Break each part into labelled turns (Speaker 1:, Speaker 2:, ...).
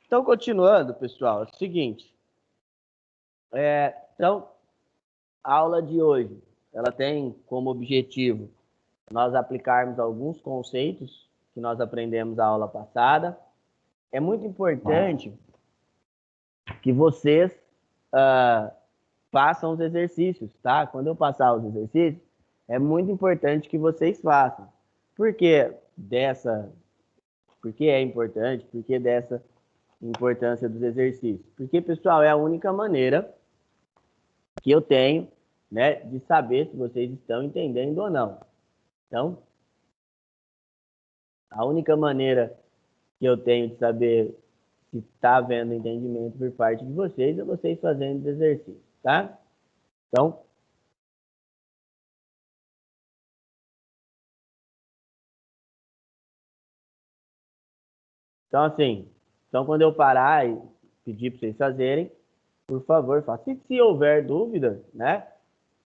Speaker 1: Então, continuando, pessoal, é o seguinte. Então, a aula de hoje, ela tem como objetivo nós aplicarmos alguns conceitos que nós aprendemos na aula passada. É muito importante que vocês façam os exercícios, tá? Quando eu passar os exercícios, é muito importante que vocês façam. Por que é importante? Por que dessa importância dos exercícios? Porque, pessoal, é a única maneira que eu tenho, né, de saber se vocês estão entendendo ou não. Então, a única maneira que eu tenho de saber se está havendo entendimento por parte de vocês é vocês fazendo os exercícios, tá? Então, assim, quando eu parar e pedir para vocês fazerem, por favor, façam. Se houver dúvida, né,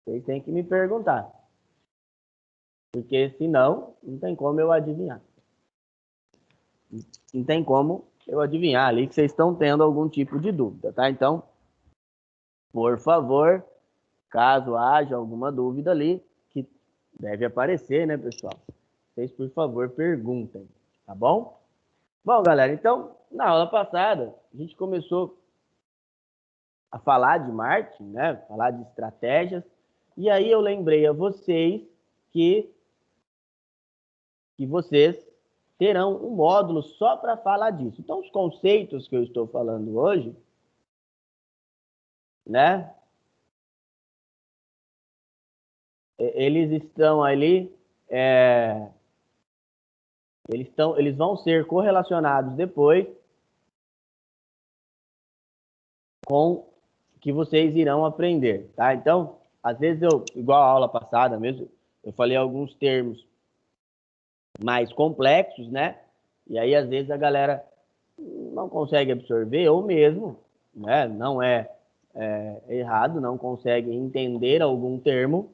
Speaker 1: vocês têm que me perguntar. Porque senão, não tem como eu adivinhar. Não tem como eu adivinhar ali que vocês estão tendo algum tipo de dúvida, tá? Então, por favor, caso haja alguma dúvida ali, que deve aparecer, né, pessoal? Vocês, por favor, perguntem, tá bom? Bom, galera, então, na aula passada, a gente começou a falar de marketing, né? Falar de estratégias. E aí eu lembrei a vocês que vocês terão um módulo só para falar disso. Então, os conceitos que eu estou falando hoje, né? Eles estão ali, eles vão ser correlacionados depois com o que vocês irão aprender, tá? Então, às vezes igual a aula passada mesmo, eu falei alguns termos mais complexos, né? E aí, às vezes, a galera não consegue absorver, ou mesmo, né? Não é errado, não consegue entender algum termo,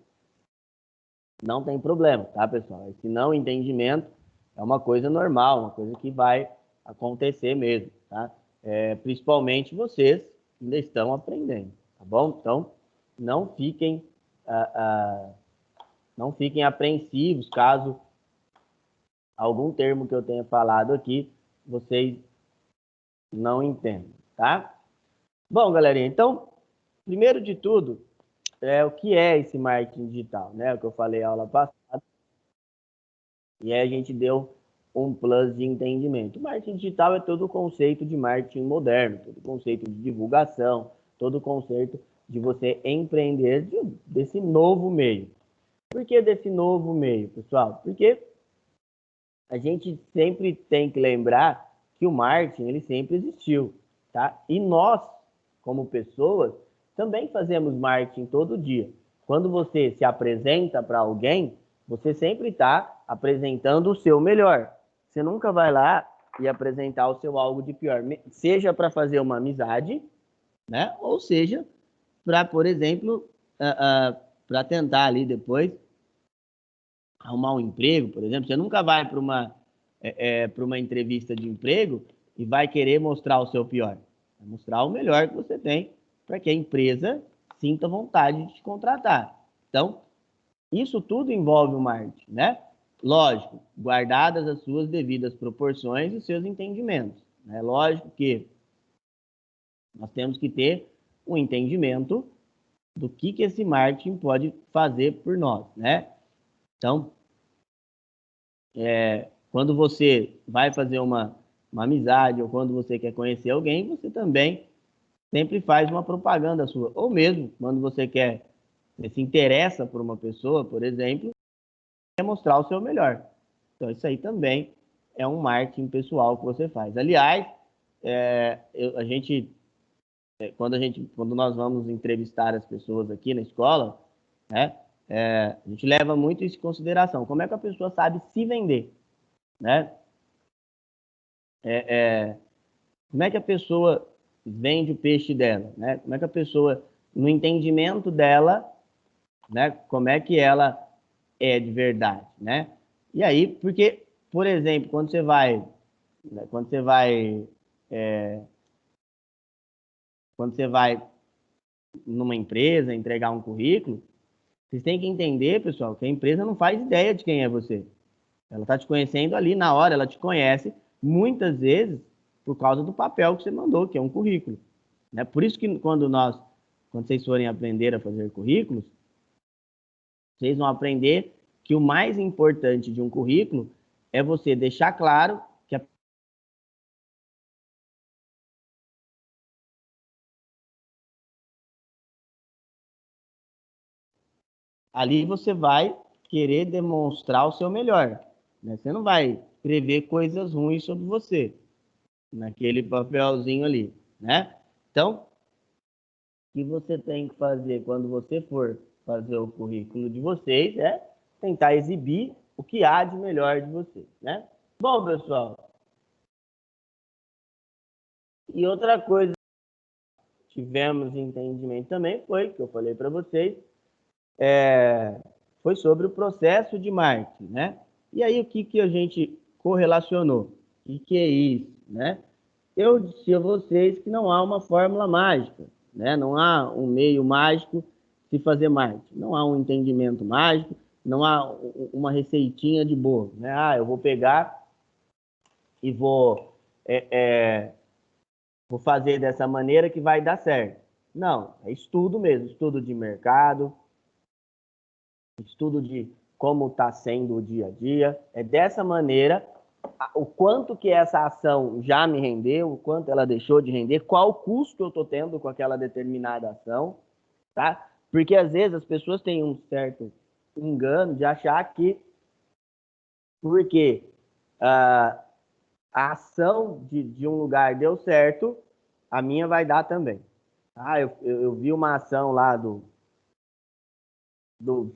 Speaker 1: não tem problema, tá, pessoal? Esse não entendimento é uma coisa normal, uma coisa que vai acontecer mesmo, tá? Principalmente vocês que ainda estão aprendendo, tá bom? Então, não fiquem apreensivos caso algum termo que eu tenha falado aqui vocês não entendam, tá? Bom, galerinha, então, primeiro de tudo, o que é esse marketing digital, né? O que eu falei na aula passada. E aí a gente deu um plus de entendimento. O marketing digital é todo o conceito de marketing moderno, todo o conceito de divulgação, todo o conceito de você empreender desse novo meio. Por que desse novo meio, pessoal? Porque a gente sempre tem que lembrar que o marketing, ele sempre existiu, tá? E nós, como pessoas, também fazemos marketing todo dia. Quando você se apresenta para alguém, você sempre está apresentando o seu melhor. Você nunca vai lá e apresentar o seu algo de pior, seja para fazer uma amizade, né? Ou seja, para, por exemplo, para tentar ali depois arrumar um emprego, por exemplo. Você nunca vai para uma entrevista de emprego e vai querer mostrar o seu pior. Vai mostrar o melhor que você tem para que a empresa sinta vontade de te contratar. Então, isso tudo envolve o marketing, né? Lógico, guardadas as suas devidas proporções e os seus entendimentos. É lógico que nós temos que ter um entendimento do que esse marketing pode fazer por nós, né? Então, quando você vai fazer uma amizade ou quando você quer conhecer alguém, você também sempre faz uma propaganda sua. Ou mesmo, quando você se interessa por uma pessoa, por exemplo, quer mostrar o seu melhor. Então, isso aí também é um marketing pessoal que você faz. Aliás, quando nós vamos entrevistar as pessoas aqui na escola, né, a gente leva muito isso em consideração. Como é que a pessoa sabe se vender, né? Como é que a pessoa vende o peixe dela, né? Como é que a pessoa, no entendimento dela, né, como é que ela é de verdade, né? E aí, porque, por exemplo, quando você vai quando você vai numa empresa entregar um currículo, vocês têm que entender, pessoal, que a empresa não faz ideia de quem é você. Ela está te conhecendo ali na hora, ela te conhece muitas vezes por causa do papel que você mandou, que é um currículo. Né? Por isso que quando vocês forem aprender a fazer currículos, vocês vão aprender que o mais importante de um currículo é você deixar claro que ali você vai querer demonstrar o seu melhor. Né? Você não vai escrever coisas ruins sobre você naquele papelzinho ali, né? Então, o que você tem que fazer quando você for fazer o currículo de vocês é tentar exibir o que há de melhor de vocês, né? Bom, pessoal, e outra coisa que tivemos entendimento também foi, que eu falei para vocês, foi sobre o processo de marketing, né? E aí, o que a gente correlacionou? O que é isso, né? Eu disse a vocês que não há uma fórmula mágica, né? Não há um meio mágico de fazer marketing. Não há um entendimento mágico, não há uma receitinha de bolo, né? Ah, eu vou pegar e vou fazer dessa maneira que vai dar certo. Não, é estudo mesmo, estudo de mercado, estudo de como está sendo o dia a dia. É dessa maneira, o quanto que essa ação já me rendeu, o quanto ela deixou de render, qual o custo que eu estou tendo com aquela determinada ação, tá? Porque às vezes as pessoas têm um certo engano de achar que porque a ação de um lugar deu certo, a minha vai dar também. Ah, eu vi uma ação lá do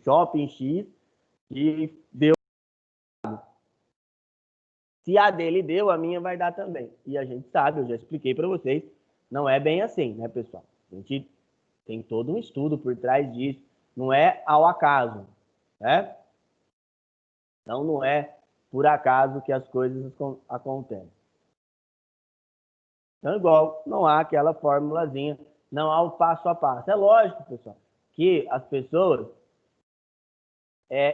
Speaker 1: Shopping X e deu. Se a dele deu, a minha vai dar também. E a gente sabe, eu já expliquei para vocês, não é bem assim, né, pessoal? A gente tem todo um estudo por trás disso. Não é ao acaso, né? Então, não é por acaso que as coisas acontecem. Então, igual, não há aquela formulazinha, não há o passo a passo. É lógico, pessoal, que as pessoas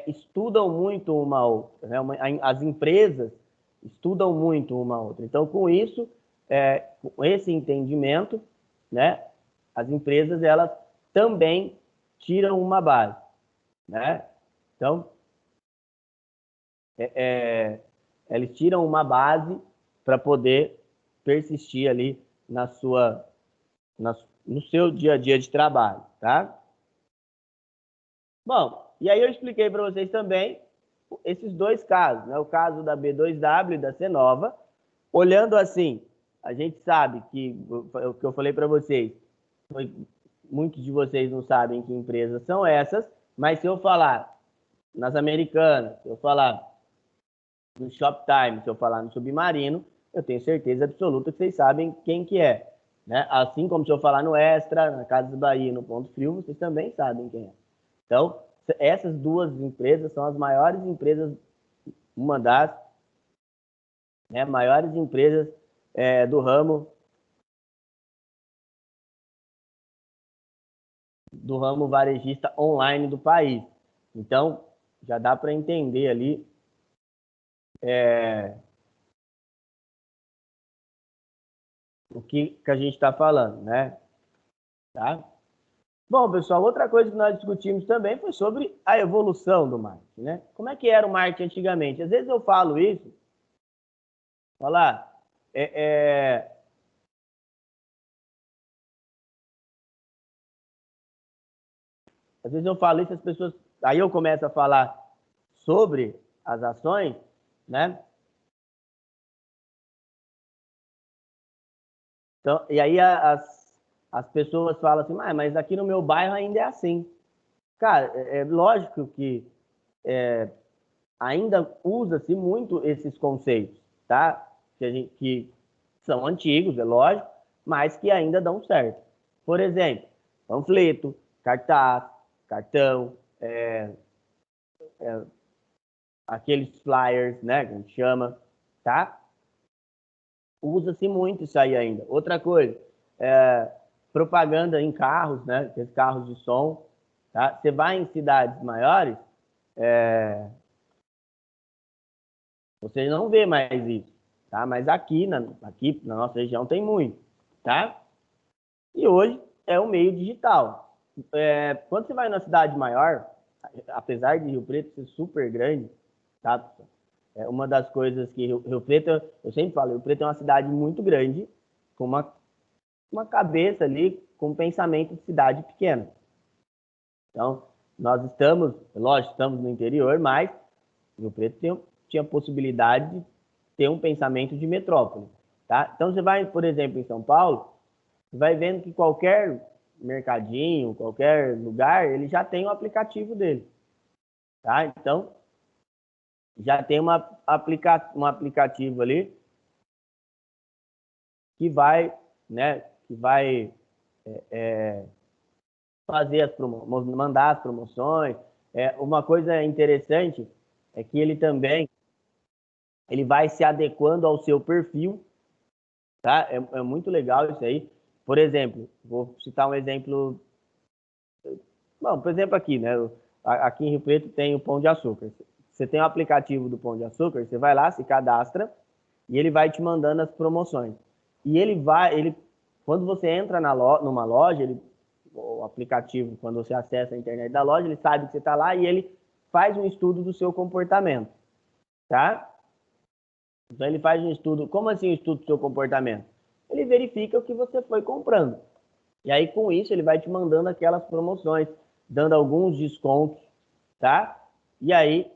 Speaker 1: estudam muito uma a outra, né? As empresas estudam muito uma a outra. Então, com isso, com esse entendimento, né, as empresas elas também tiram uma base, né? Então, eles tiram uma base para poder persistir ali no seu dia a dia de trabalho, tá? Bom, e aí eu expliquei para vocês também esses dois casos, né? O caso da B2W e da Cenova. Olhando assim, a gente sabe que o que eu falei para vocês, muitos de vocês não sabem que empresas são essas, mas se eu falar nas Americanas, se eu falar no Shoptime, se eu falar no Submarino, eu tenho certeza absoluta que vocês sabem quem que é. Né? Assim como se eu falar no Extra, na Casa do Bahia, no Ponto Frio, vocês também sabem quem é. Então, essas duas empresas são as maiores empresas, uma das maiores empresas do ramo varejista online do país. Então, já dá para entender ali o que a gente está falando, né? Tá? Bom, pessoal, outra coisa que nós discutimos também foi sobre a evolução do marketing, né? Como é que era o marketing antigamente? Às vezes eu falo isso, falar, às vezes eu falo isso, as pessoas, aí eu começo a falar sobre as ações, né? Então, e aí as pessoas falam assim, mas aqui no meu bairro ainda é assim. Cara, é lógico que ainda usa-se muito esses conceitos, tá? Que são antigos, é lógico, mas que ainda dão certo. Por exemplo, panfleto, cartaz, cartão, aqueles flyers, né, que a gente chama, tá? Usa-se muito isso aí ainda. Outra coisa, propaganda em carros, né? Aqueles carros de som, tá? Você vai em cidades maiores, você não vê mais isso, tá? Mas aqui na nossa região tem muito, tá? E hoje é o meio digital. Quando você vai na cidade maior, apesar de Rio Preto ser super grande, tá? Uma das coisas que Rio Preto, eu sempre falo, Rio Preto é uma cidade muito grande, com uma cabeça ali, com um pensamento de cidade pequena. Então, nós estamos, lógico, estamos no interior, mas Rio Preto tinha possibilidade de ter um pensamento de metrópole, tá? Então, você vai, por exemplo, em São Paulo, você vai vendo que qualquer mercadinho, qualquer lugar, ele já tem um aplicativo dele, tá? Então, já tem um aplicativo ali que vai, né, que vai fazer mandar as promoções. Uma coisa interessante é que ele vai se adequando ao seu perfil, tá? É muito legal isso aí. Por exemplo, vou citar um exemplo. Bom, por exemplo aqui, né? Aqui em Rio Preto tem o Pão de Açúcar. Você tem o aplicativo do Pão de Açúcar, você vai lá, se cadastra e ele vai te mandando as promoções. E quando você entra numa loja, o aplicativo, quando você acessa a internet da loja, ele sabe que você está lá e ele faz um estudo do seu comportamento, tá? Então ele faz um estudo. Como assim um estudo do seu comportamento? Ele verifica o que você foi comprando. E aí com isso ele vai te mandando aquelas promoções, dando alguns descontos, tá? E aí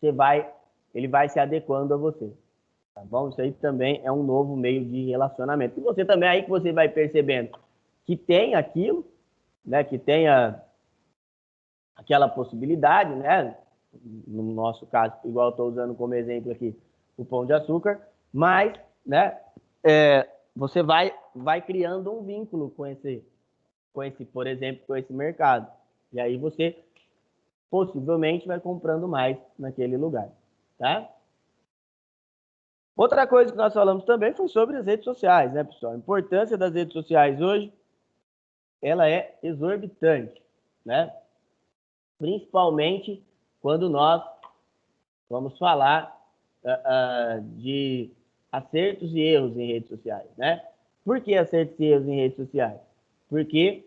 Speaker 1: ele vai se adequando a você, tá bom? Isso aí também é um novo meio de relacionamento. E você também aí que você vai percebendo que tem aquilo, né? Que tenha aquela possibilidade, né? No nosso caso, igual eu estou usando como exemplo aqui, o Pão de Açúcar, mas, né? Você vai criando um vínculo por exemplo, com esse mercado. E aí você possivelmente vai comprando mais naquele lugar, tá? Outra coisa que nós falamos também foi sobre as redes sociais, né, pessoal? A importância das redes sociais hoje, ela é exorbitante, né? Principalmente quando nós vamos falar de acertos e erros em redes sociais, né? Por que acertos e erros em redes sociais? Porque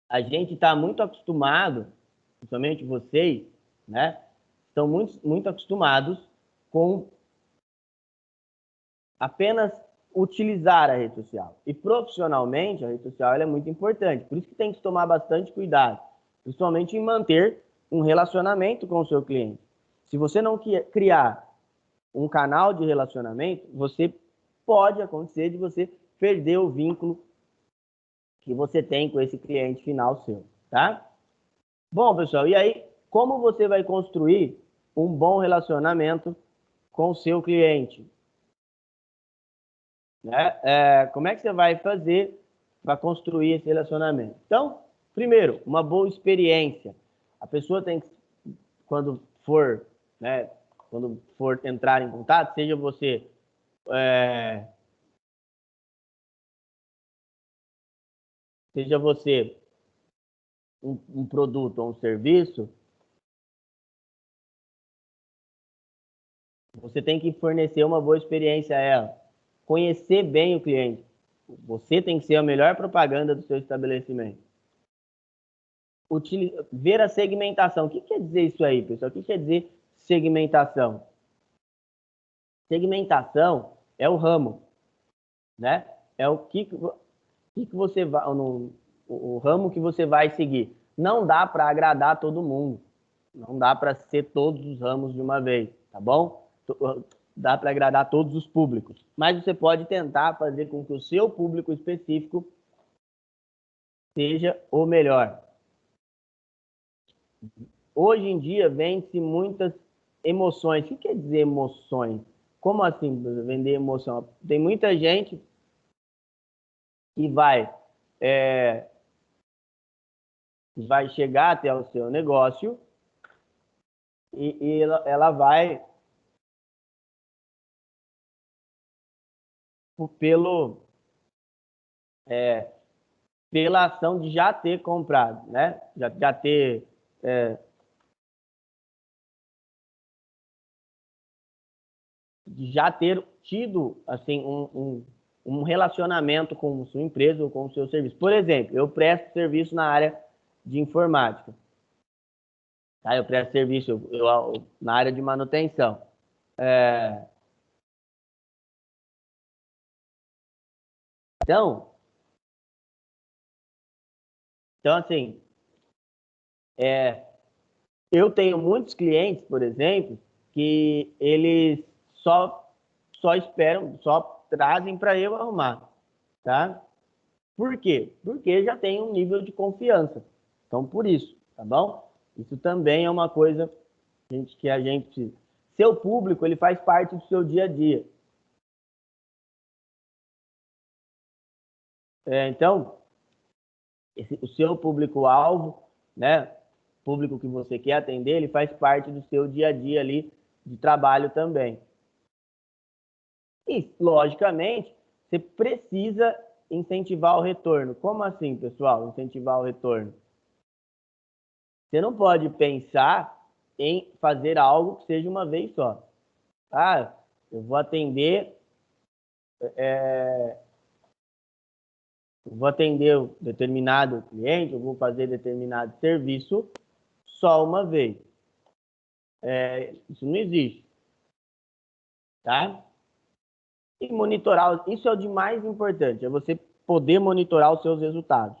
Speaker 1: a gente está muito acostumado, principalmente vocês, né? Estão muito acostumados com apenas utilizar a rede social. E profissionalmente, a rede social é muito importante. Por isso que tem que tomar bastante cuidado, principalmente em manter um relacionamento com o seu cliente. Se você não criar um canal de relacionamento, pode acontecer de você perder o vínculo que você tem com esse cliente final seu, tá? Bom, pessoal, e aí, como você vai construir um bom relacionamento com o seu cliente? Né? Como é que você vai fazer para construir esse relacionamento? Então, primeiro, uma boa experiência. A pessoa tem que, quando for, né, quando for entrar em contato, seja você um produto ou um serviço, você tem que fornecer uma boa experiência a ela. Conhecer bem o cliente. Você tem que ser a melhor propaganda do seu estabelecimento. Ver a segmentação. O que quer dizer isso aí, pessoal? O que quer dizer segmentação? Segmentação é o ramo, né? É o que você vai, o ramo que você vai seguir. Não dá para agradar todo mundo. Não dá para ser todos os ramos de uma vez, tá bom? Dá para agradar todos os públicos. Mas você pode tentar fazer com que o seu público específico seja o melhor. Hoje em dia vende-se muitas emoções. O que quer dizer emoções? Como assim vender emoção? Tem muita gente que é, vai chegar até o seu negócio e ela vai pelo pela ação de já ter comprado, né? Já ter de já ter tido assim um relacionamento com sua empresa ou com o seu serviço. Por exemplo, eu presto serviço na área de informática. Tá? Eu presto serviço na área de manutenção. Então, assim, eu tenho muitos clientes, por exemplo, que eles só esperam, só trazem para eu arrumar, tá? Por quê? Porque já tem um nível de confiança. Então, por isso, tá bom? Isso também é uma coisa que a gente precisa. Seu público, ele faz parte do seu dia a dia. Então, o seu público-alvo, né? Público que você quer atender, ele faz parte do seu dia a dia ali de trabalho também. E, logicamente, você precisa incentivar o retorno. Como assim, pessoal? Incentivar o retorno. Você não pode pensar em fazer algo que seja uma vez só. Ah, eu vou atender determinado cliente, eu vou fazer determinado serviço só uma vez. Isso não existe, tá? E monitorar, isso é o de mais importante, é você poder monitorar os seus resultados.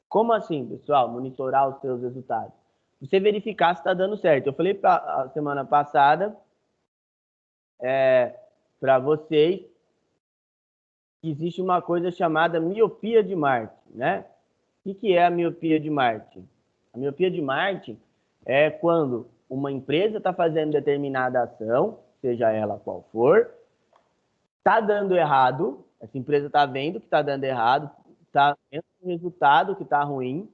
Speaker 1: Como assim, pessoal, monitorar os seus resultados? Você verificar se está dando certo. Eu falei a semana passada para vocês que existe uma coisa chamada miopia de marketing, né? O que é a miopia de marketing? A miopia de marketing é quando uma empresa está fazendo determinada ação, seja ela qual for, está dando errado, essa empresa está vendo que está dando errado, está vendo o resultado que está ruim,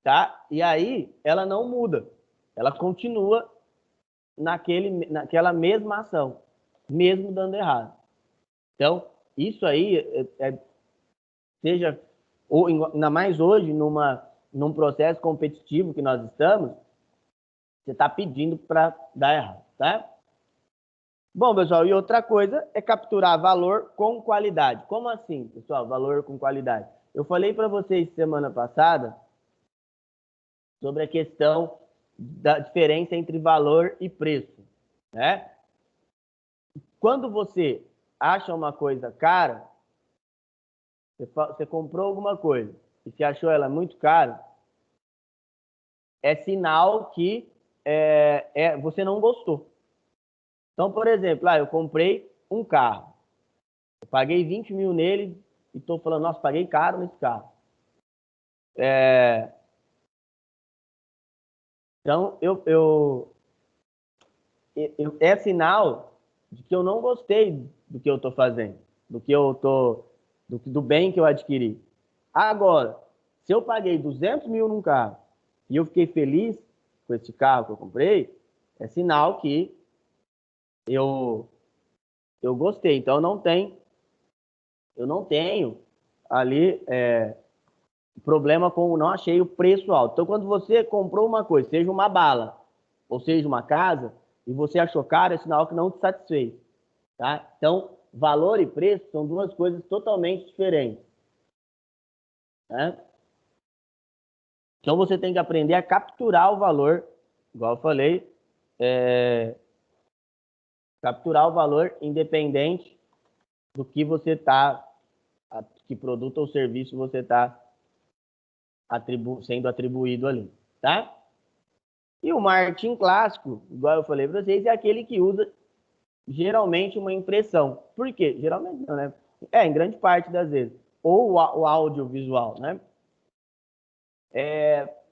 Speaker 1: tá? E aí ela não muda, ela continua naquela mesma ação, mesmo dando errado. Então, isso aí, seja, ou ainda mais hoje, num processo competitivo que nós estamos, você está pedindo para dar errado, tá? Bom, pessoal, e outra coisa é capturar valor com qualidade. Como assim, pessoal, valor com qualidade? Eu falei para vocês semana passada sobre a questão da diferença entre valor e preço, né? Quando você acha uma coisa cara, você comprou alguma coisa e você achou ela muito cara, é sinal que você não gostou. Então, por exemplo, eu comprei um carro, eu paguei 20 mil nele e estou falando, nossa, paguei caro nesse carro. Então, é sinal de que eu não gostei do que eu estou fazendo, do bem que eu adquiri. Agora, se eu paguei 200 mil num carro e eu fiquei feliz com esse carro que eu comprei, é sinal que eu gostei. Então, eu não tenho ali problema com não achei o preço alto. Então, quando você comprou uma coisa, seja uma bala ou seja uma casa, e você achou caro, é sinal que não te satisfez. Tá? Então, valor e preço são duas coisas totalmente diferentes. Né? Então, você tem que aprender a capturar o valor, igual eu falei, capturar o valor independente do que você está, que produto ou serviço você está sendo atribuído ali, tá? E o marketing clássico, igual eu falei para vocês, é aquele que usa geralmente uma impressão. Por quê? Geralmente não, né? Em grande parte das vezes. Ou o audiovisual, né?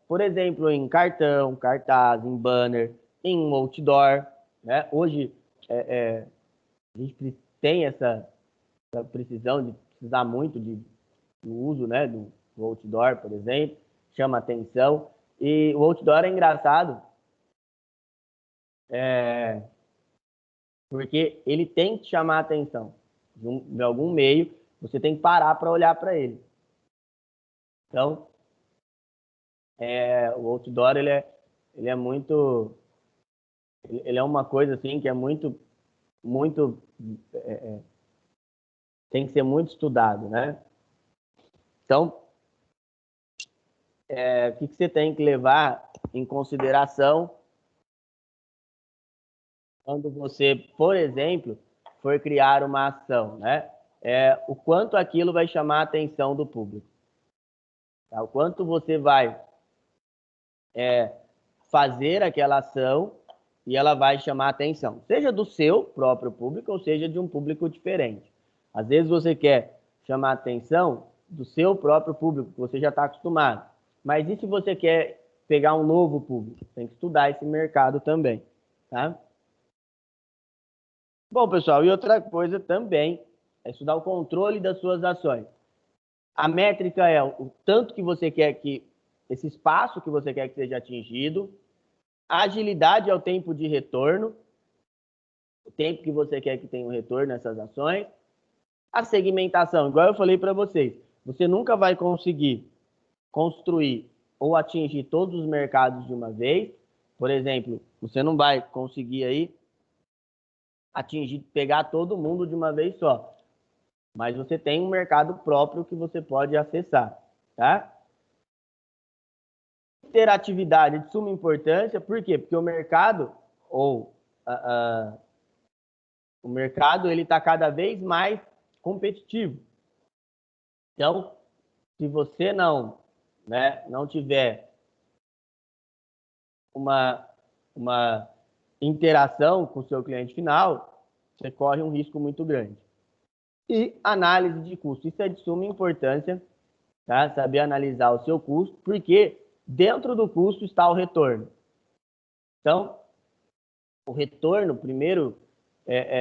Speaker 1: Por exemplo, em cartão, cartaz, em banner, em outdoor, né? Hoje a gente tem essa precisão de precisar muito do uso, né? Do outdoor, por exemplo, chama atenção. E o outdoor é engraçado, porque ele tem que chamar a atenção. De algum meio, você tem que parar para olhar para ele. Então, o outdoor, ele é muito... Ele é uma coisa, assim, que é muito... tem que ser muito estudado, né? Então, o que você tem que levar em consideração quando você, por exemplo, for criar uma ação, né? O quanto aquilo vai chamar a atenção do público. Tá? O quanto você vai fazer aquela ação e ela vai chamar a atenção, seja do seu próprio público ou seja de um público diferente. Às vezes você quer chamar a atenção do seu próprio público, que você já está acostumado. Mas e se você quer pegar um novo público? Tem que estudar esse mercado também, tá? Bom, pessoal, e outra coisa também é estudar o controle das suas ações. A métrica é o tanto que você quer que, esse espaço que você quer que seja atingido, a agilidade é o tempo de retorno, o tempo que você quer que tenha um retorno nessas ações, a segmentação, igual eu falei para vocês, você nunca vai conseguir construir ou atingir todos os mercados de uma vez. Por exemplo, você não vai conseguir aí atingir, pegar todo mundo de uma vez só. Mas você tem um mercado próprio que você pode acessar, tá? Interatividade de suma importância, por quê? Porque o mercado, o mercado, ele está cada vez mais competitivo. Então, se você não tiver uma interação com o seu cliente final, você corre um risco muito grande. E análise de custo, isso é de suma importância, tá? Saber analisar o seu custo, porque dentro do custo está o retorno. Então, o retorno, o primeiro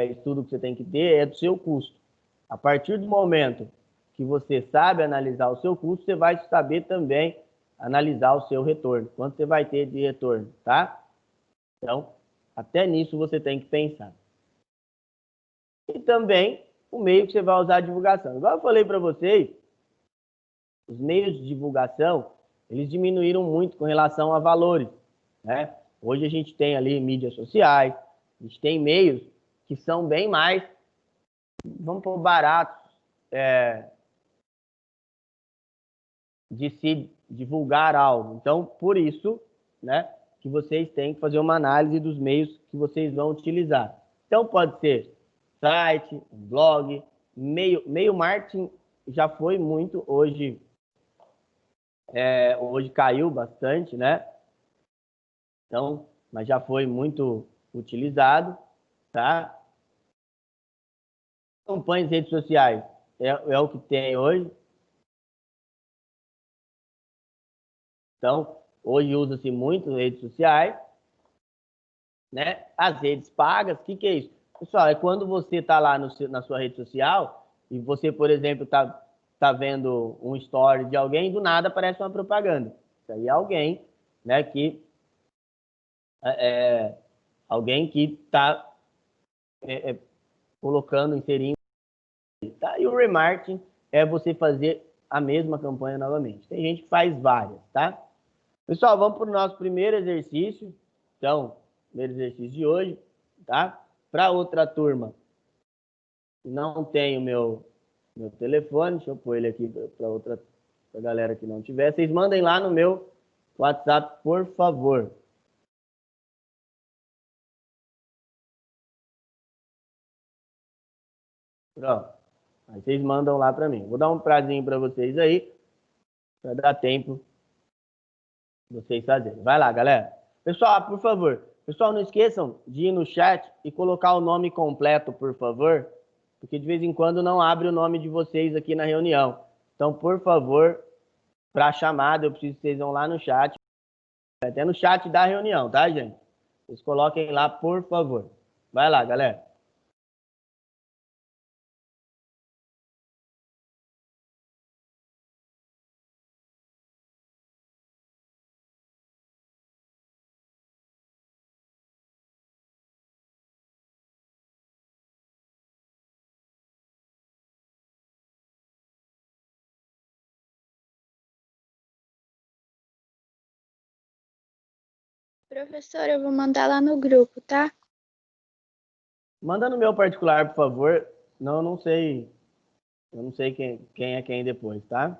Speaker 1: estudo que você tem que ter é do seu custo. A partir do momento que você sabe analisar o seu custo, você vai saber também analisar o seu retorno, quanto você vai ter de retorno, tá? Então, até nisso você tem que pensar. E também o meio que você vai usar a divulgação. Igual eu falei para vocês, os meios de divulgação, eles diminuíram muito com relação a valores, né? Hoje a gente tem ali mídias sociais, a gente tem meios que são bem mais, vamos pôr, baratos de se divulgar algo. Então, por isso, né, que vocês têm que fazer uma análise dos meios que vocês vão utilizar. Então, pode ser site, blog, meio marketing já foi muito, hoje caiu bastante, né? Então, mas já foi muito utilizado, tá? Campanhas em redes sociais é o que tem hoje. Então, hoje usa-se muito redes sociais, né? As redes pagas, o que é isso? Pessoal, é quando você está lá na sua rede social e você, por exemplo, tá vendo um story de alguém, do nada aparece uma propaganda. Isso aí é alguém, né, alguém que está colocando, inserindo, tá? E o remarketing é você fazer a mesma campanha novamente. Tem gente que faz várias, tá? Pessoal, vamos para o nosso primeiro exercício. Então, primeiro exercício de hoje, tá? Para outra turma, não tem o meu telefone, deixa eu pôr ele aqui para outra galera que não tiver. Vocês mandem lá no meu WhatsApp, por favor. Pronto. Aí vocês mandam lá para mim. Vou dar um prazinho para vocês aí, para dar tempo de vocês fazerem. Vai lá, galera. Pessoal, por favor. Pessoal, não esqueçam de ir no chat e colocar o nome completo, por favor, porque de vez em quando não abre o nome de vocês aqui na reunião. Então, por favor, para a chamada, eu preciso que vocês vão lá no chat, até no chat da reunião, tá, gente? Vocês coloquem lá, por favor. Vai lá, galera.
Speaker 2: Professor, eu vou mandar lá no grupo, tá?
Speaker 1: Manda no meu particular, por favor. Não, eu não sei. Eu não sei quem é quem depois, tá?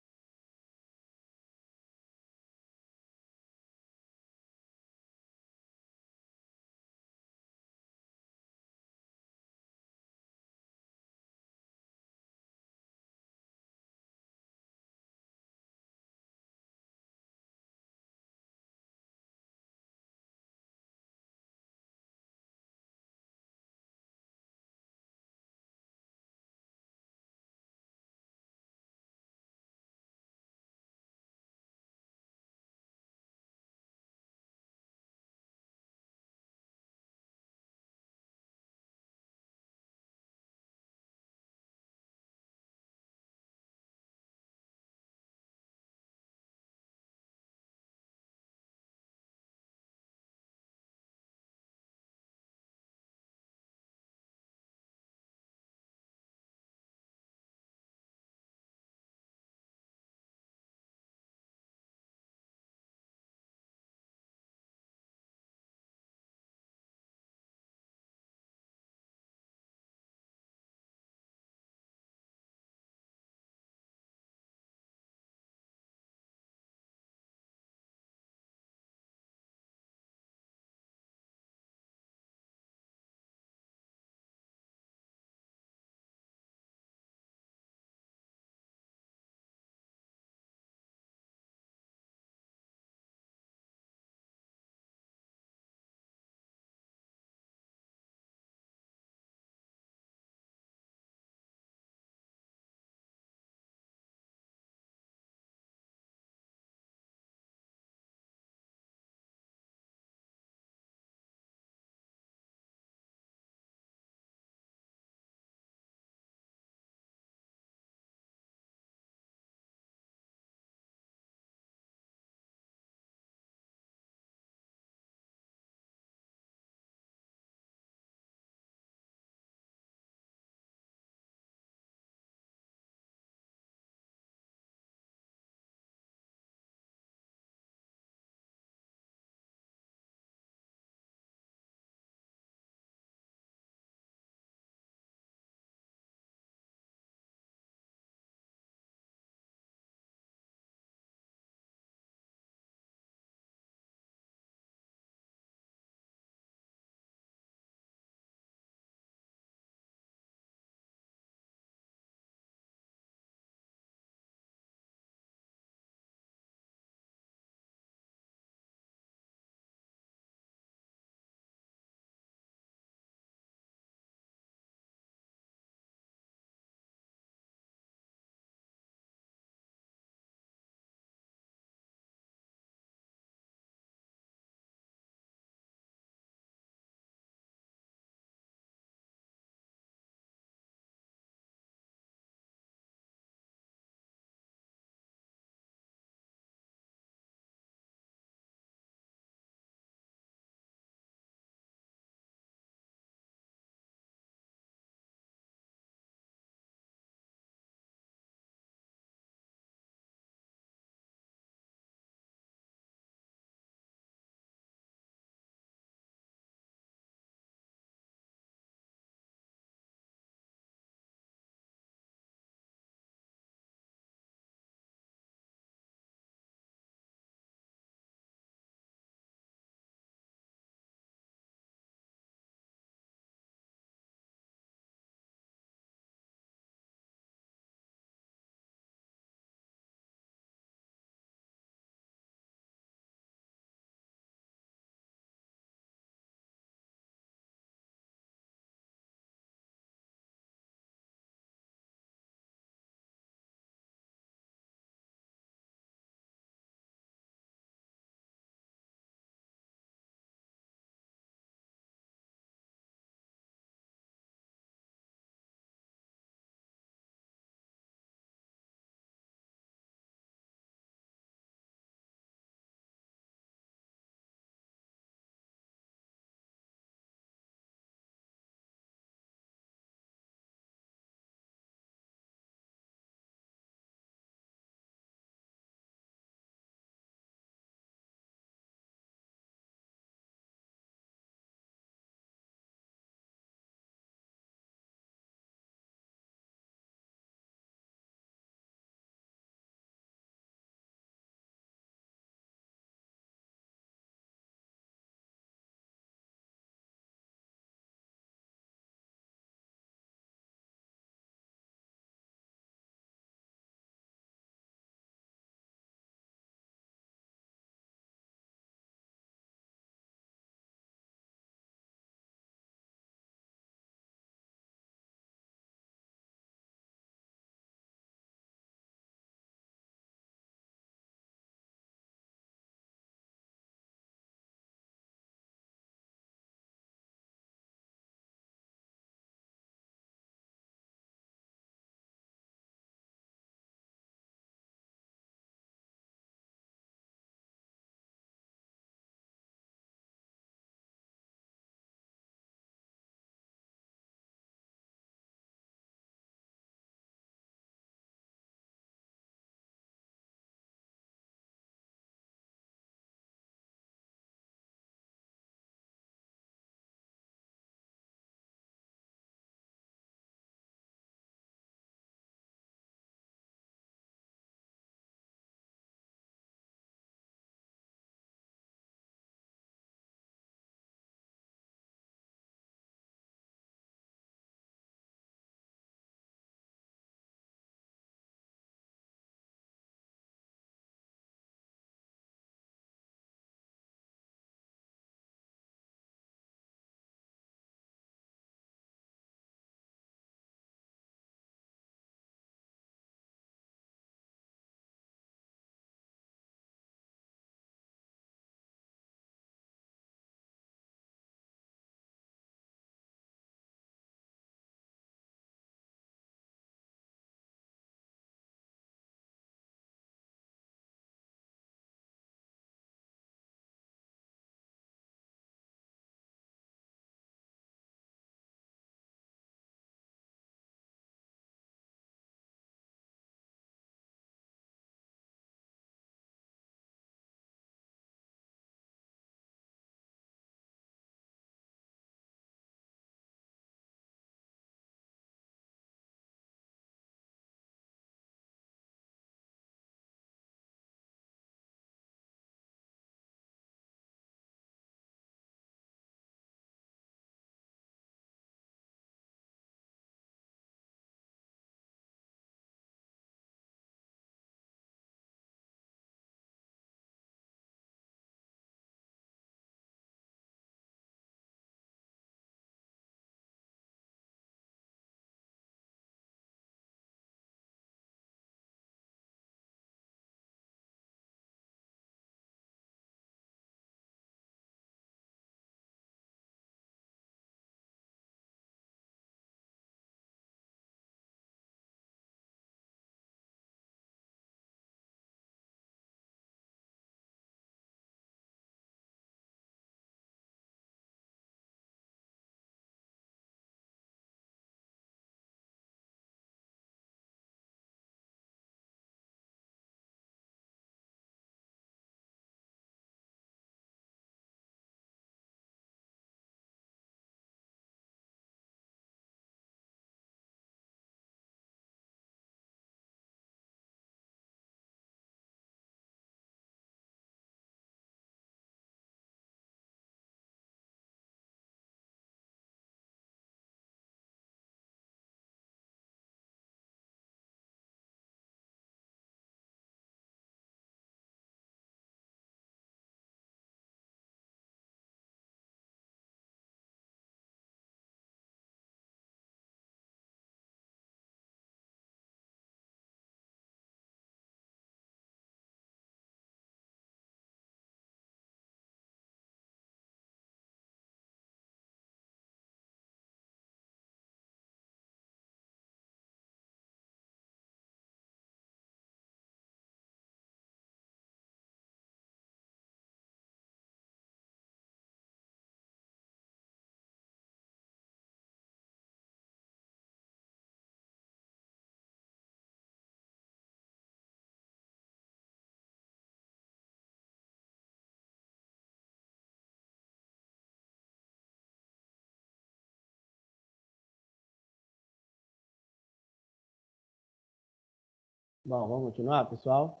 Speaker 1: Bom, vamos continuar, pessoal?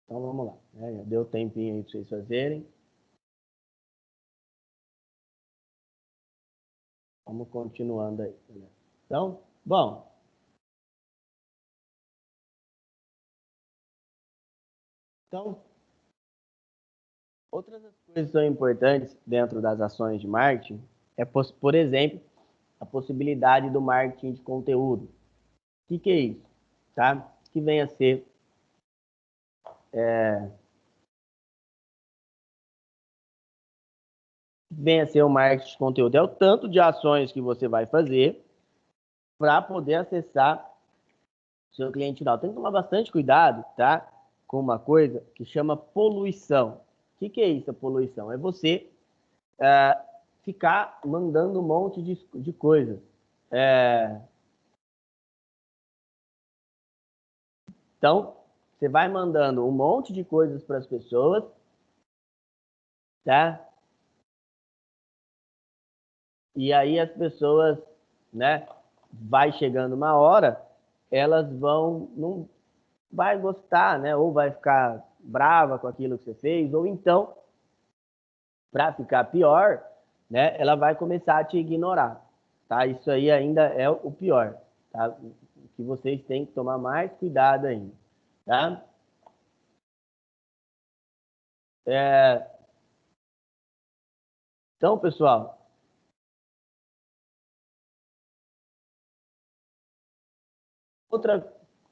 Speaker 1: Então, vamos lá. Já deu tempinho aí para vocês fazerem. Vamos continuando aí. Então, bom. Então, outras coisas que são importantes dentro das ações de marketing é, por exemplo, a possibilidade do marketing de conteúdo. O que é isso? Tá? Que venha a ser o marketing de conteúdo. É o tanto de ações que você vai fazer para poder acessar o seu cliente final. Tem que tomar bastante cuidado, tá? Com uma coisa que chama poluição. O que é isso, a poluição? É você ficar mandando um monte de coisas. Então, você vai mandando um monte de coisas para as pessoas, tá? E aí as pessoas, né? Vai chegando uma hora, elas não vai gostar, né? Ou vai ficar brava com aquilo que você fez, ou então, para ficar pior, né? Ela vai começar a te ignorar, tá? Isso aí ainda é o pior, tá? O que vocês têm que tomar mais cuidado ainda, tá? Então, pessoal,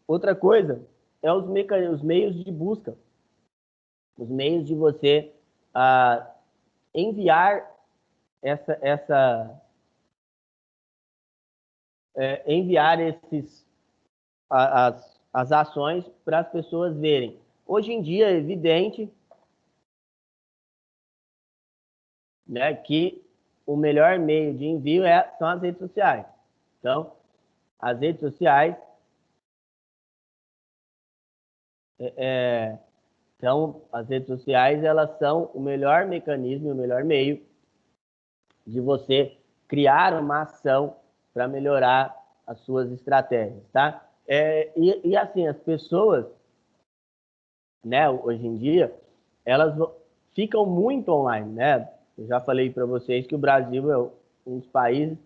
Speaker 1: outra coisa é os meios de busca, os meios de você enviar enviar as ações para as pessoas verem. Hoje em dia é evidente, né, que o melhor meio de envio são as redes sociais. Então, as redes sociais elas são o melhor mecanismo, o melhor meio de você criar uma ação para melhorar as suas estratégias, tá? E assim, as pessoas, né, hoje em dia, elas ficam muito online, né? Eu já falei para vocês que o Brasil é um dos países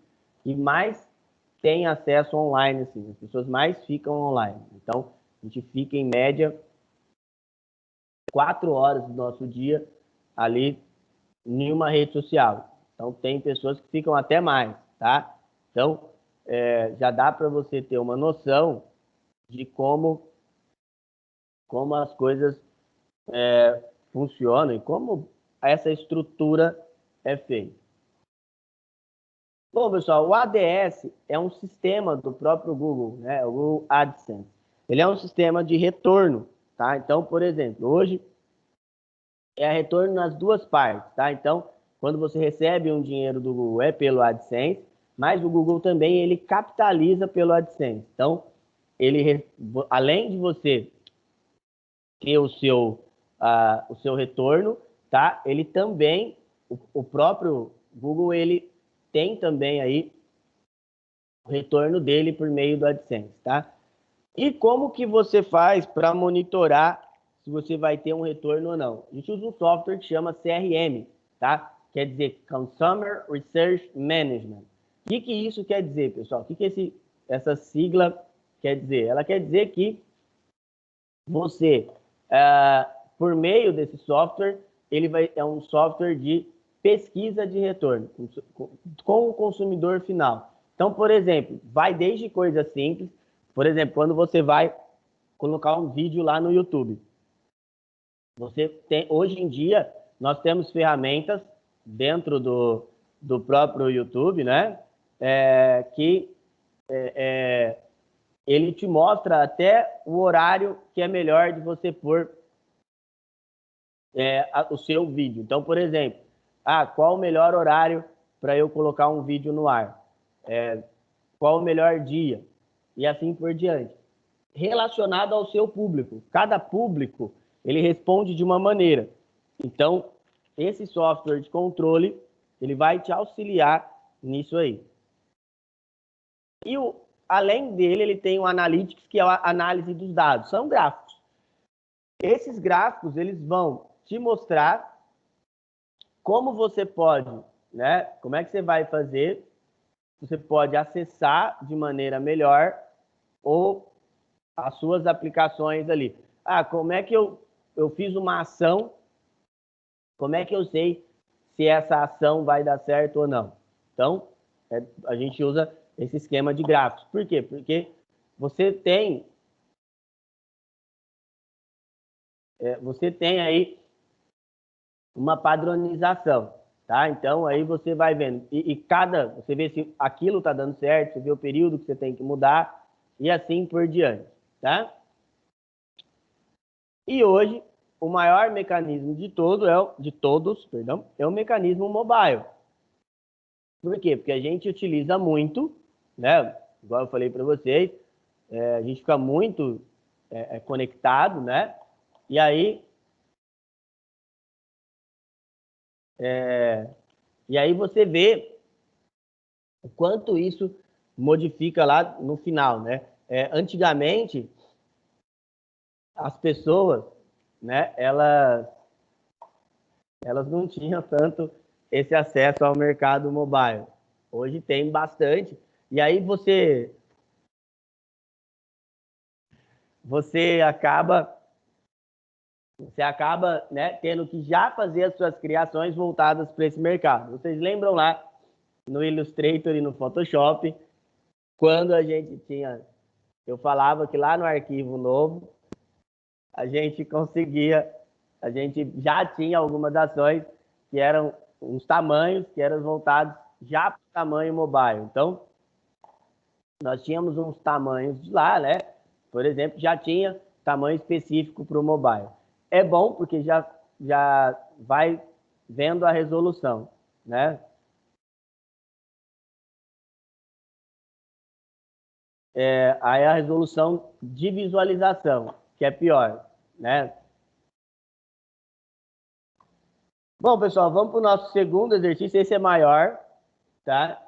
Speaker 1: que mais tem acesso online, assim, as pessoas mais ficam online. Então, a gente fica em média 4 horas do nosso dia ali em uma rede social. Então, tem pessoas que ficam até mais, tá? Então, já dá para você ter uma noção de como as coisas funcionam e como essa estrutura é feita. Bom, pessoal, o ADS é um sistema do próprio Google, né? O Google AdSense. Ele é um sistema de retorno, tá? Então, por exemplo, hoje é retorno nas duas partes, tá? Então, quando você recebe um dinheiro do Google é pelo AdSense, mas o Google também ele capitaliza pelo AdSense. Então, além de você ter o seu retorno, tá? Ele também, o próprio Google, ele tem também aí o retorno dele por meio do AdSense, tá? E como que você faz para monitorar se você vai ter um retorno ou não? A gente usa um software que chama CRM, tá? Quer dizer Consumer Research Management. O que isso quer dizer, pessoal? O que essa sigla quer dizer? Ela quer dizer que você, por meio desse software, é um software de pesquisa de retorno com o consumidor final. Então, por exemplo, vai desde coisas simples, por exemplo, quando você vai colocar um vídeo lá no YouTube. Hoje em dia, nós temos ferramentas dentro do próprio YouTube, né? Ele te mostra até o horário que é melhor de você pôr o seu vídeo. Então, por exemplo, qual o melhor horário para eu colocar um vídeo no ar? Qual o melhor dia? E assim por diante. Relacionado ao seu público. Cada público, ele responde de uma maneira. Então, esse software de controle, ele vai te auxiliar nisso aí. E além dele, ele tem o Analytics, que é a análise dos dados. São gráficos. Esses gráficos, eles vão te mostrar como você pode, né? Como é que você vai fazer? Você pode acessar de maneira melhor ou as suas aplicações ali. Ah, como é que eu fiz uma ação? Como é que eu sei se essa ação vai dar certo ou não? Então, a gente usa esse esquema de gráficos. Por quê? Porque você tem aí uma padronização, tá? Então, aí você vai vendo. Você vê se aquilo está dando certo, você vê o período que você tem que mudar e assim por diante, tá? E hoje, o maior mecanismo de todos, é o mecanismo mobile. Por quê? Porque a gente utiliza muito, né? Igual eu falei para vocês, a gente fica muito conectado, né? E aí, você vê o quanto isso modifica lá no final, né? Antigamente, as pessoas, né? Elas não tinham tanto esse acesso ao mercado mobile. Hoje tem bastante. E aí você acaba né, tendo que já fazer as suas criações voltadas para esse mercado. Vocês lembram lá no Illustrator e no Photoshop, quando a gente tinha, eu falava que lá no arquivo novo, a gente já tinha algumas ações que eram uns tamanhos que eram voltados já para o tamanho mobile. Então, nós tínhamos uns tamanhos de lá, né? Por exemplo, já tinha tamanho específico para o mobile. É bom porque já vai vendo a resolução, né? Aí a resolução de visualização, que é pior, né? Bom, pessoal, vamos para o nosso segundo exercício. Esse é maior, tá?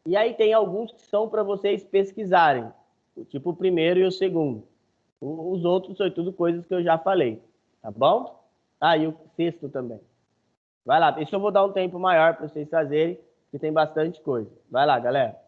Speaker 1: E aí tem alguns que são para vocês pesquisarem, tipo o primeiro e o segundo. Os outros são tudo coisas que eu já falei, tá bom? Ah, e o sexto também. Vai lá, deixa eu vou dar um tempo maior para vocês fazerem, que tem bastante coisa. Vai lá, galera.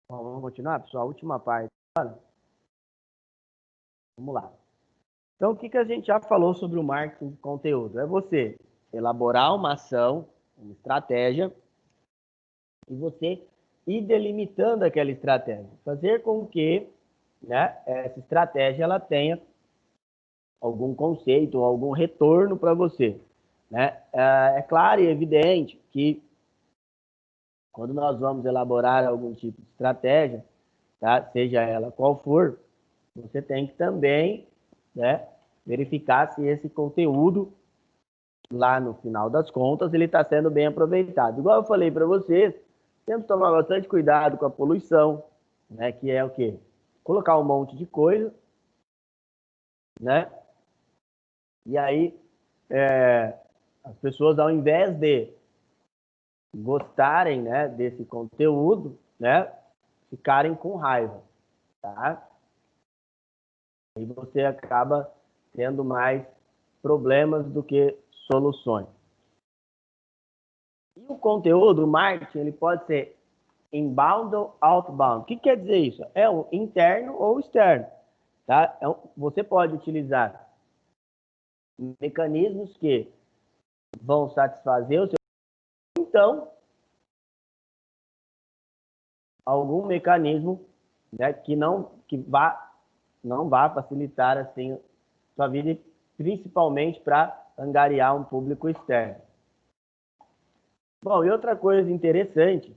Speaker 1: Bom, vamos continuar, pessoal? A última parte agora. Vamos lá. Então, o que a gente já falou sobre o marketing de conteúdo? É você elaborar uma ação, uma estratégia, e você ir delimitando aquela estratégia. Fazer com que, né, essa estratégia ela tenha algum conceito, algum retorno para você. Né? É claro e evidente que quando nós vamos elaborar algum tipo de estratégia, tá? Seja ela qual for, você tem que também, né, verificar se esse conteúdo, lá no final das contas, ele está sendo bem aproveitado. Igual eu falei para vocês, temos que tomar bastante cuidado com a poluição, né, que é o quê? Colocar um monte de coisa, né? E aí, as pessoas, ao invés de gostarem, né, desse conteúdo, né, ficarem com raiva, tá? E você acaba tendo mais problemas do que soluções. E o conteúdo, o marketing, ele pode ser inbound ou outbound. O que quer dizer isso? É um interno ou externo, tá? Você pode utilizar mecanismos que vão satisfazer o seu... Então, algum mecanismo, né, que não vá facilitar assim sua vida, principalmente para angariar um público externo. Bom, e outra coisa interessante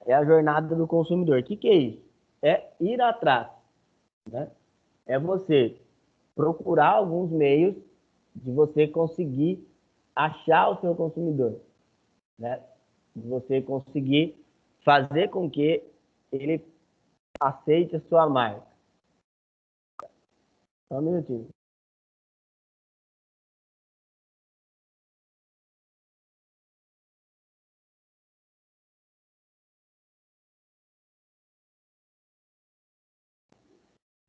Speaker 1: é a jornada do consumidor. O que é isso? É ir atrás, né? É você procurar alguns meios de você conseguir achar o seu consumidor, né? De você conseguir fazer com que ele aceite a sua marca. Só um minutinho.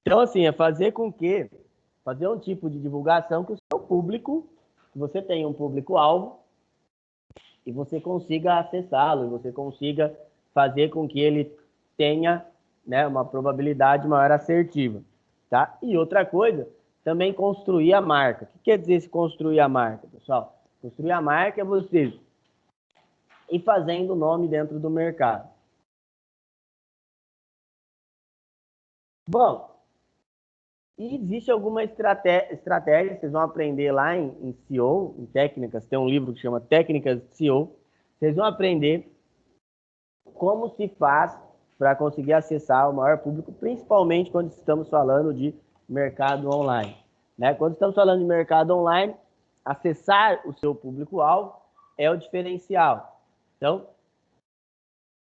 Speaker 1: Então, assim, é fazer um tipo de divulgação que o seu público, você tenha um público-alvo e você consiga acessá-lo, e você consiga fazer com que ele tenha, né, uma probabilidade maior assertiva, tá? E outra coisa, também construir a marca. O que quer dizer se construir a marca, pessoal? Construir a marca é você ir fazendo nome dentro do mercado. Bom, e existe alguma estratégia, vocês vão aprender lá em SEO, em técnicas, tem um livro que chama Técnicas de SEO, vocês vão aprender como se faz para conseguir acessar o maior público, principalmente quando estamos falando de mercado online. Né? Quando estamos falando de mercado online, acessar o seu público-alvo é o diferencial. Então,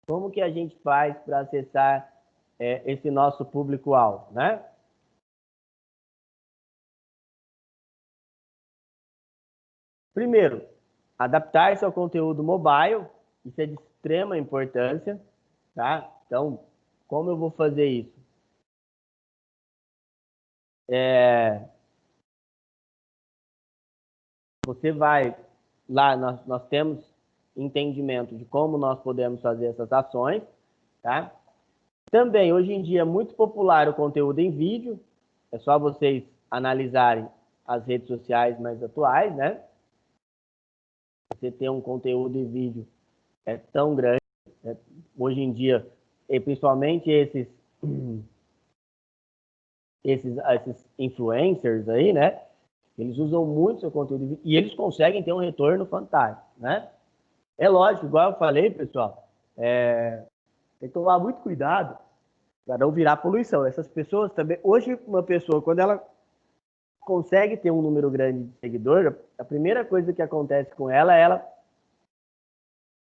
Speaker 1: como que a gente faz para acessar esse nosso público-alvo, né? Primeiro, adaptar-se ao conteúdo mobile, isso é de extrema importância, tá? Então, como eu vou fazer isso? Você vai lá, nós temos entendimento de como nós podemos fazer essas ações, tá? Também, hoje em dia, é muito popular o conteúdo em vídeo, é só vocês analisarem as redes sociais mais atuais, né? Você ter um conteúdo em vídeo é tão grande, né? Hoje em dia, e principalmente esses influencers aí, né? Eles usam muito seu conteúdo e eles conseguem ter um retorno fantástico, né? É lógico, igual eu falei, pessoal, tem que tomar muito cuidado para não virar poluição. Essas pessoas também... Hoje, uma pessoa, quando ela consegue ter um número grande de seguidores, a primeira coisa que acontece com ela é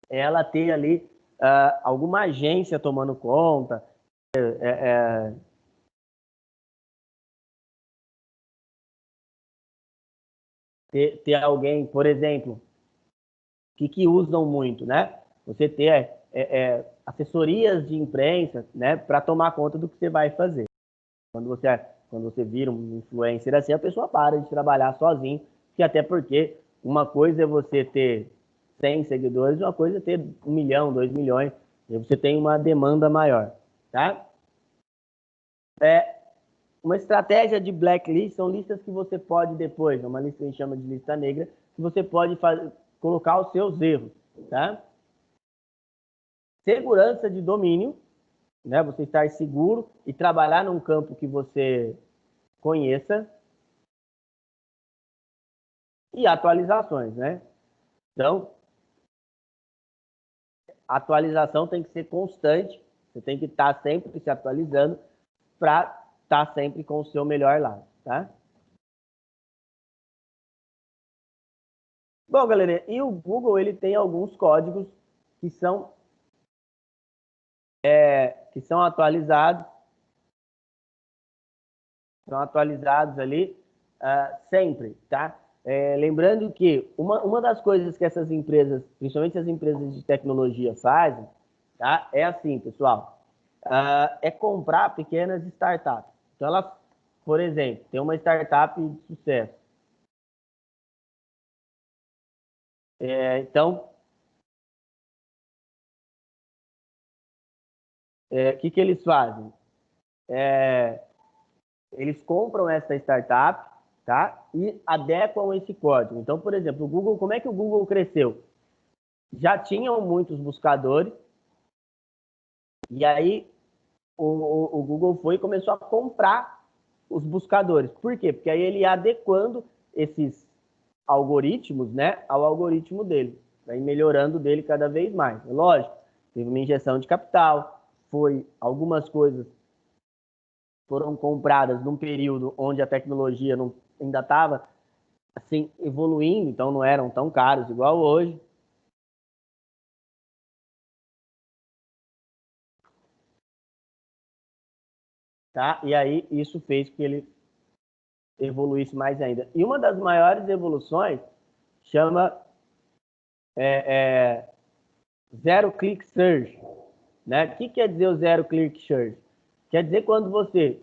Speaker 1: ela ter ali alguma agência tomando conta, ter alguém, por exemplo, que usam muito, né? Você ter assessorias de imprensa, né, para tomar conta do que você vai fazer. Quando você vira um influencer assim, a pessoa para de trabalhar sozinho, que até porque uma coisa é você ter 100 seguidores, uma coisa é ter 1 milhão, 2 milhões. E você tem uma demanda maior, tá? Uma estratégia de blacklist são listas que você pode depois, uma lista que a gente chama de lista negra, que você pode colocar os seus erros, tá? Segurança de domínio, né? Você estar seguro e trabalhar num campo que você conheça. E atualizações, né? Então, a atualização tem que ser constante, você tem que estar sempre se atualizando para estar sempre com o seu melhor lado, tá? Bom, galera, e o Google, ele tem alguns códigos que são atualizados ali sempre, tá? Lembrando que uma das coisas que essas empresas, principalmente as empresas de tecnologia fazem, tá? É assim, pessoal, é comprar pequenas startups. Então, elas, por exemplo, tem uma startup de sucesso. Então, que eles fazem? Eles compram essa startup, tá? E adequam esse código. Então, por exemplo, o Google, como é que o Google cresceu? Já tinham muitos buscadores, e aí o Google foi e começou a comprar os buscadores. Por quê? Porque aí ele ia adequando esses algoritmos, né, ao algoritmo dele, vai melhorando dele cada vez mais. Lógico, teve uma injeção de capital, foi algumas coisas foram compradas num período onde a tecnologia não, ainda estava assim evoluindo, então não eram tão caros igual hoje. Tá? E aí isso fez que ele evoluísse mais ainda. E uma das maiores evoluções chama Zero Click Search. Né? O que quer dizer o Zero Click Search? Quer dizer quando você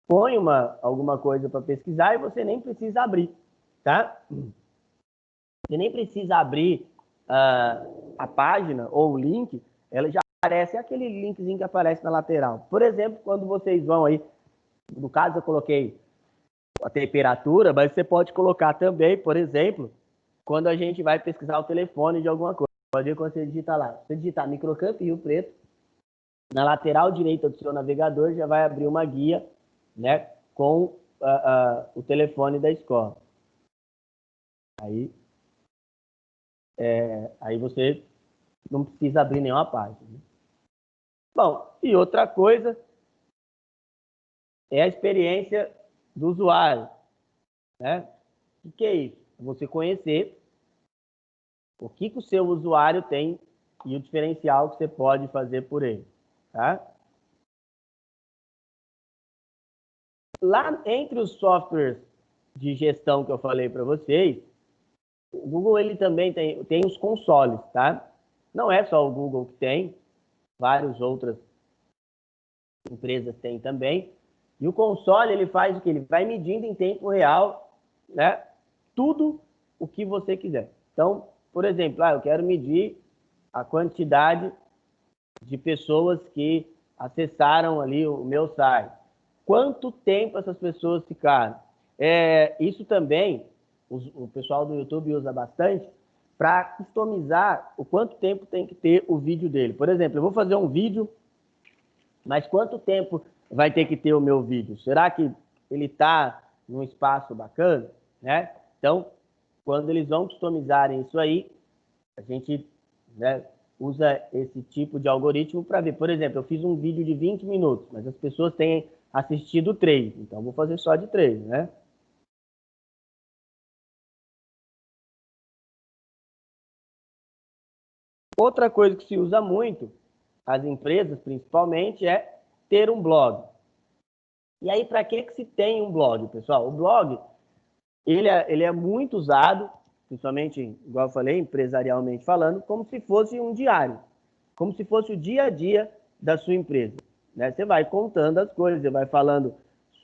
Speaker 1: põe alguma coisa para pesquisar e você nem precisa abrir. Tá? Você nem precisa abrir a página ou o link, ela já aparece aquele linkzinho que aparece na lateral. Por exemplo, quando vocês vão aí, no caso eu coloquei a temperatura, mas você pode colocar também, por exemplo, quando a gente vai pesquisar o telefone de alguma coisa. Pode ver quando você digita lá. Você digitar Microcamp Rio Preto, na lateral direita do seu navegador já vai abrir uma guia, né, com o telefone da escola. Aí você não precisa abrir nenhuma página. Bom, e outra coisa é a experiência do usuário, né? O que é isso? Você conhecer o que o seu usuário tem e o diferencial que você pode fazer por ele, tá? Lá entre os softwares de gestão que eu falei para vocês, o Google ele também tem os consoles, tá? Não é só o Google que tem, várias outras empresas têm também. E o console ele faz o que? Ele vai medindo em tempo real, né? Tudo o que você quiser. Então, por exemplo, eu quero medir a quantidade de pessoas que acessaram ali o meu site. Quanto tempo essas pessoas ficaram? Isso também, o pessoal do YouTube usa bastante para customizar o quanto tempo tem que ter o vídeo dele. Por exemplo, eu vou fazer um vídeo, mas quanto tempo vai ter que ter o meu vídeo? Será que ele está num espaço bacana? Né? Então, quando eles vão customizarem isso aí, a gente, né, usa esse tipo de algoritmo para ver. Por exemplo, eu fiz um vídeo de 20 minutos, mas as pessoas têm assistido 3, então vou fazer só de 3, né? Outra coisa que se usa muito, as empresas principalmente, é ter um blog. E aí, para que se tem um blog, pessoal? O blog, ele é muito usado, principalmente, igual eu falei, empresarialmente falando, como se fosse um diário, como se fosse o dia a dia da sua empresa. Né? Você vai contando as coisas, você vai falando,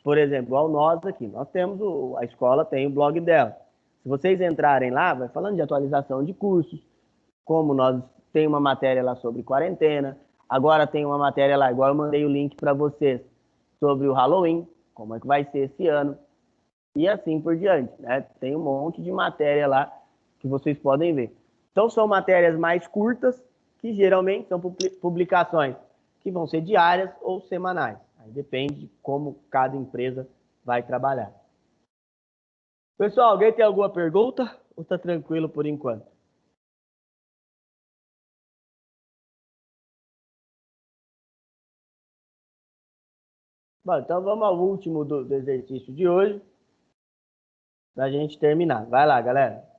Speaker 1: por exemplo, igual nós aqui, nós temos, a escola tem o blog dela. Se vocês entrarem lá, vai falando de atualização de cursos, como nós tem uma matéria lá sobre quarentena, Agora tem uma matéria lá, igual eu mandei o link para vocês, sobre o Halloween, como é que vai ser esse ano, e assim por diante, né? Tem um monte de matéria lá que vocês podem ver. Então são matérias mais curtas, que geralmente são publicações que vão ser diárias ou semanais. Aí depende de como cada empresa vai trabalhar. Pessoal, alguém tem alguma pergunta? Ou tá tranquilo por enquanto? Bom, então vamos ao último do exercício de hoje, para a gente terminar. Vai lá, galera.